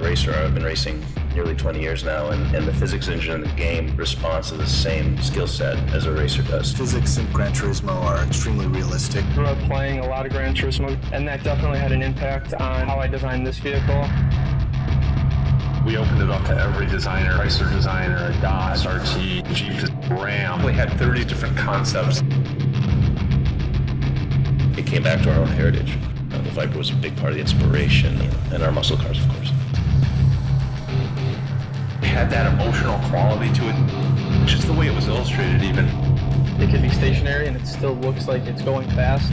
a racer. I've been racing nearly 20 years now, and the physics engine in the game responds to the same skill set as a racer does. Physics in Gran Turismo are extremely realistic. I grew up playing a lot of Gran Turismo, and that definitely had an impact on how I designed this vehicle. We opened it up to every designer, Chrysler designer, a Dodge, SRT, Jeep, Ram. We had 30 different concepts. It came back to our own heritage. The Viper was a big part of the inspiration, and our muscle cars, of course. It had that emotional quality to it, just the way it was illustrated even. It can be stationary and it still looks like it's going fast.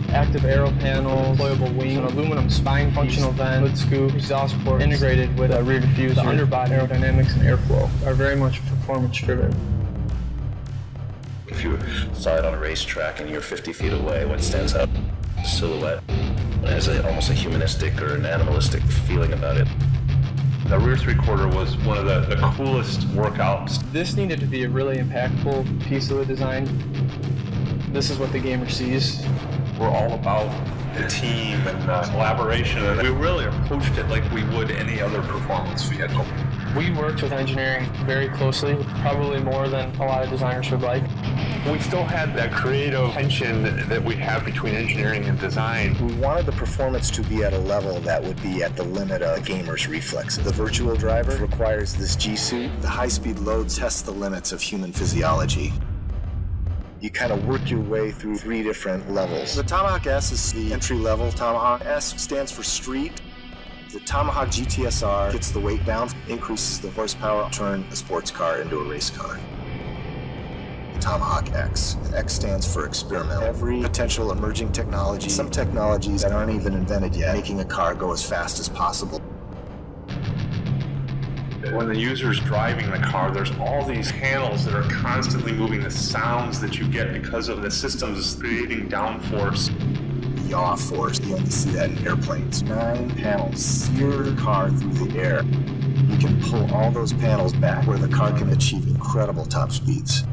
Active aero panels, deployable wing, an aluminum spine, functional vent, hood scoop, exhaust port, integrated with a rear diffuser. The underbody aerodynamics and airflow are very much performance driven. If you saw it on a racetrack and you're 50 feet away, what stands out? The silhouette. It has almost a humanistic or an animalistic feeling about it. The rear three-quarter was one of the coolest workouts. This needed to be a really impactful piece of the design. This is what the gamer sees. We're all about the team and collaboration, and we really approached it like we would any other performance vehicle. We worked with engineering very closely, probably more than a lot of designers would like. We still had that creative tension that we have between engineering and design. We wanted the performance to be at a level that would be at the limit of a gamer's reflexes. The virtual driver requires this G-suit. The high-speed loads test the limits of human physiology. You kind of work your way through 3 different levels. The Tomahawk S is the entry-level Tomahawk. S stands for street. The Tomahawk GTSR gets the weight down, increases the horsepower, turn a sports car into a race car. The Tomahawk X. And X stands for experimental. Every potential emerging technology, some technologies that aren't even invented yet, making a car go as fast as possible. When the user's driving the car, there's all these panels that are constantly moving, the sounds that you get because of the systems creating downforce. Yaw force, you only see that in airplanes. 9 panels steer the car through the air. You can pull all those panels back where the car can achieve incredible top speeds.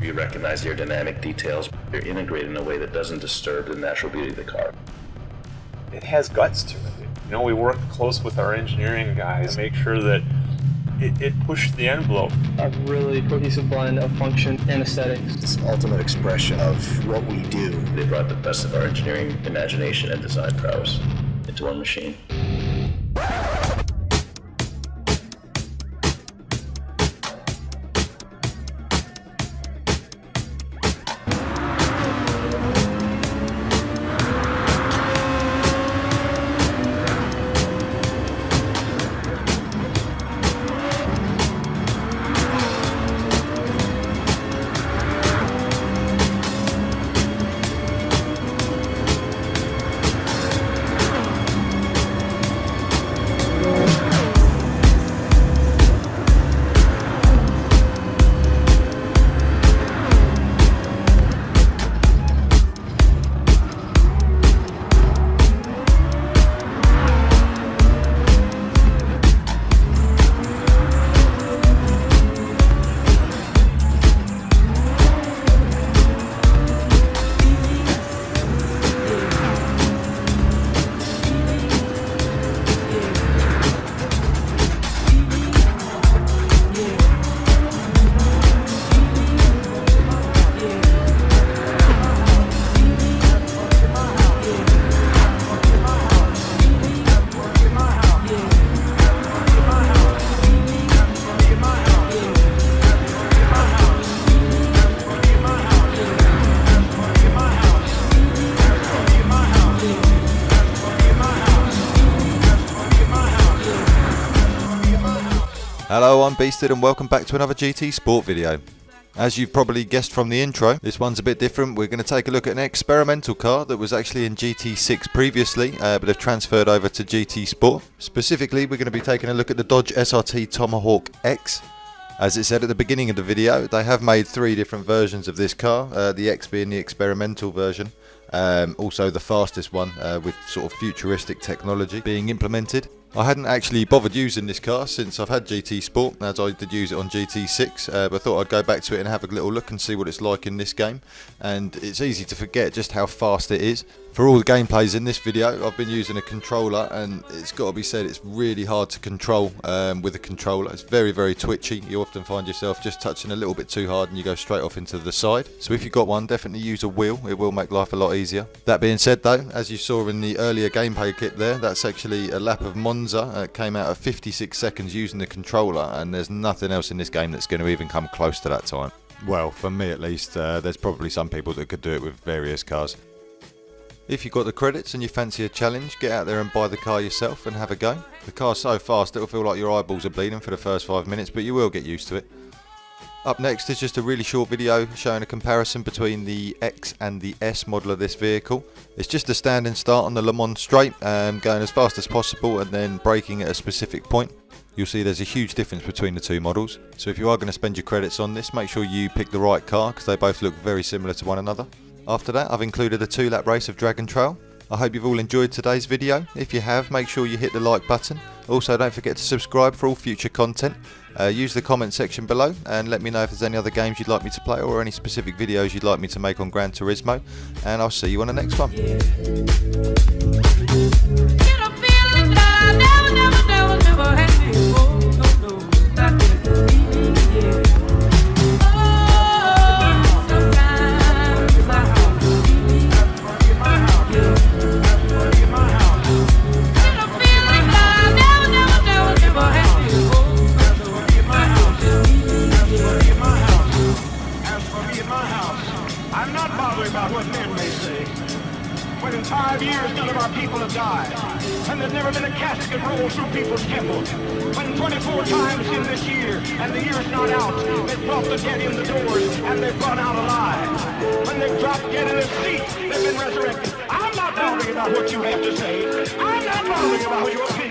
You recognize the aerodynamic details. They're integrated in a way that doesn't disturb the natural beauty of the car. It has guts to it. You know, we work close with our engineering guys to make sure that it pushed the envelope. A really cohesive blend of function and aesthetics. It's the ultimate expression of what we do. They brought the best of our engineering imagination and design prowess into one machine. Hello, I'm Beasted and welcome back to another GT Sport video. As you've probably guessed from the intro, this one's a bit different. We're going to take a look at an experimental car that was actually in GT6 previously, but have transferred over to GT Sport. Specifically, we're going to be taking a look at the Dodge SRT Tomahawk X. As it said at the beginning of the video, they have made 3 different versions of this car, the X being the experimental version, also the fastest one with sort of futuristic technology being implemented. I hadn't actually bothered using this car since I've had GT Sport, as I did use it on GT6, but I thought I'd go back to it and have a little look and see what it's like in this game. And it's easy to forget just how fast it is. For all the gameplays in this video, I've been using a controller, and it's got to be said, it's really hard to control with a controller. It's very, very twitchy. You often find yourself just touching a little bit too hard and you go straight off into the side. So if you've got one, definitely use a wheel. It will make life a lot easier. That being said though, as you saw in the earlier gameplay clip there, that's actually a lap of Monza. It came out at 56 seconds using the controller, and there's nothing else in this game that's going to even come close to that time. Well, for me at least, there's probably some people that could do it with various cars. If you've got the credits and you fancy a challenge, get out there and buy the car yourself and have a go. The car's so fast it'll feel like your eyeballs are bleeding for the first 5 minutes, but you will get used to it. Up next is just a really short video showing a comparison between the X and the S model of this vehicle. It's just a standing start on the Le Mans straight, going as fast as possible and then braking at a specific point. You'll see there's a huge difference between the two models. So if you are going to spend your credits on this, make sure you pick the right car because they both look very similar to one another. After that, I've included a 2-lap race of Dragon Trail. I hope you've all enjoyed today's video. If you have, make sure you hit the like button. Also, don't forget to subscribe for all future content. Use the comment section below and let me know if there's any other games you'd like me to play or any specific videos you'd like me to make on Gran Turismo. And I'll see you on the next one. I'm not bothered about what men may say. When in 5 years none of our people have died, and there's never been a casket rolled through people's temples. When 24 times in this year, and the year's not out, they've brought the dead in the doors, and they've gone out alive. When they've dropped dead in their seats, they've been resurrected. I'm not bothering about what you have to say. I'm not bothering about your opinion.